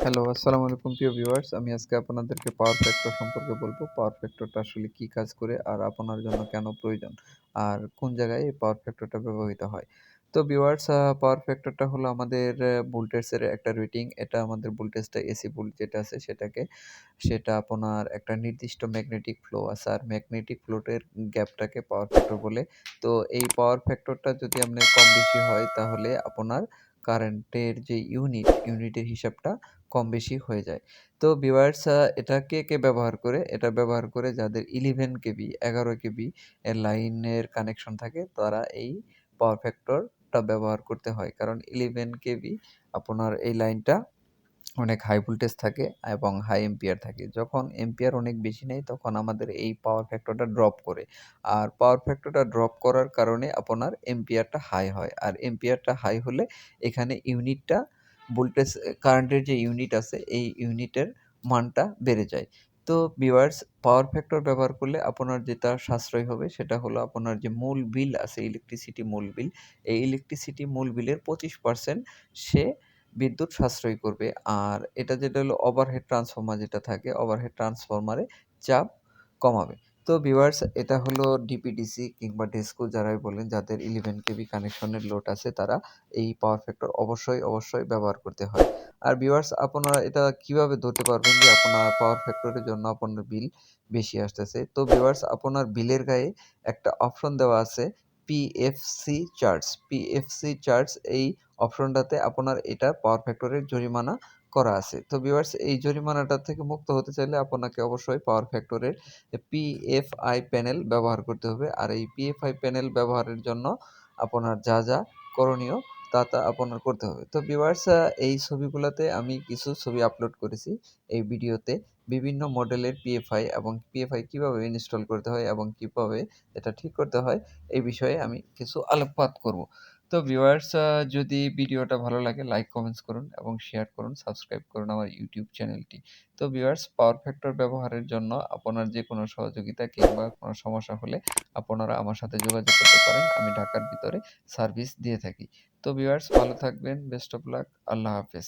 Hello, আসসালামু আলাইকুম প্রিয় ভিউয়ার্স। আমি আজকে আপনাদেরকে পাওয়ার ফ্যাক্টর সম্পর্কে বলবো। পাওয়ার ফ্যাক্টরটা আসলে কি কাজ করে আর আপনার জন্য কেন প্রয়োজন? আর কোন জায়গায় এই পাওয়ার ফ্যাক্টরটা ব্যবহৃত হয়? তো ভিউয়ার্স, পাওয়ার ফ্যাক্টরটা হলো আমাদের ভোল্টেজের একটা রেটিং। এটা আমাদের ভোল্টেজটা এসি ভোল্ট যেটা আছে সেটা আপনার একটা নির্দিষ্ট ম্যাগনেটিক ফ্লো আছে। আর ম্যাগনেটিক ফ্লোটের গ্যাপটাকে পাওয়ার ফ্যাক্টর বলে। তো এই পাওয়ার ফ্যাক্টরটা যদি আপনার কম বেশি হয় তাহলে আপনার কারেন্টের যে ইউনিটের হিসাবটা কম বেশি হয়ে যায়। তো ভিউয়ার্স, এটা কে ব্যবহার করে? এটা ব্যবহার করে যাদের 11 কেভি, 11 কেভি এর লাইনের কানেকশন থাকে তারা এই পাওয়ার ফ্যাক্টরটা ব্যবহার করতে হয়। কারণ 11 কেভি আপনার এই লাইনটা অনেক হাই ভোল্টেজ থাকে এবং হাই এম্পিয়ার থাকে। যখন এম্পিয়ার অনেক বেশি নেয় তখন আমাদের এই পাওয়ার ফ্যাক্টরটা ড্রপ করে। আর পাওয়ার ফ্যাক্টরটা ড্রপ করার কারণে আপনার এম্পিয়ারটা হাই হয়। আর এম্পিয়ারটা হাই হলে এখানে ইউনিটটা ভোল্টেজ কারেন্টের যে ইউনিট আছে এই ইউনিটের মানটা বেড়ে যায়। তো ভিউয়ার্স, পাওয়ার ফ্যাক্টর ব্যবহার করলে আপনার যেটা সাশ্রয় হবে সেটা হলো আপনার যে মূল বিল আছে ইলেকট্রিসিটি মূল বিল, এই ইলেকট্রিসিটি মূল বিলের 25% সে বিদ্যুৎ সাশ্রয় করবে। আর এটা যেটা হলো ওভারহেড ট্রান্সফর্মার যেটা থাকে, ওভারহেড ট্রান্সফরমারে চাপ কমাবে। তো ভিউয়ার্স, এটা হলো ডিপিডিসি কিংবা ডেস্কো যারাই বলেন যাদের 11 কেভি কানেকশনের লোড আছে তারা এই পাওয়ার ফ্যাক্টর অবশ্যই ব্যবহার করতে হয়। আর ভিউয়ার্স, আপনারা এটা কিভাবে ধরতে পারবেন যে আপনার পাওয়ার ফ্যাক্টরের জন্য আপনার বিল বেশি আসতেছে? তো ভিউয়ার্স, আপনার বিলের গায়ে একটা অপশন দেওয়া আছে পিএফসি চার্জ। পিএফসি চার্জ এই অপশনটাতে আপনার এটা পাওয়ার ফ্যাক্টরের জরিমানা করা আছে। তো ভিউয়ার্স, এই জরিমানাটা থেকে মুক্ত হতে চাইলে আপনাকে অবশ্যই পাওয়ার ফ্যাক্টরের পিএফআই প্যানেল ব্যবহার করতে হবে। আর এই পিএফআই প্যানেল ব্যবহারের জন্য আপনার যা করণীয় তা আপনার করতে হবে। তো ভিউয়ার্স, এই ছবিগুলাতে আমি কিছু ছবি আপলোড করেছি এই ভিডিওতে। বিভিন্ন মডেলের পিএফআই এবং পিএফআই কিভাবে ইনস্টল করতে হয় এবং কিভাবে এটা ঠিক করতে হয় এই বিষয়ে আমি কিছু আলোকপাত করব। তো ভিউয়ার্স, যদি ভিডিওটা ভালো লাগে লাইক, কমেন্টস করুন এবং শেয়ার করুন, সাবস্ক্রাইব করুন আমার ইউটিউব চ্যানেলটি। তো ভিউয়ার্স, পাওয়ার ফ্যাক্টর ব্যবহারের জন্য আপনার যে কোনো সহযোগিতা কিংবা কোনো সমস্যা হলে আপনারা আমার সাথে যোগাযোগ করতে পারেন। আমি ঢাকার ভিতরে সার্ভিস দিয়ে থাকি। তো ভিউয়ার্স, ভালো থাকবেন। Best of luck. আল্লাহ হাফেজ।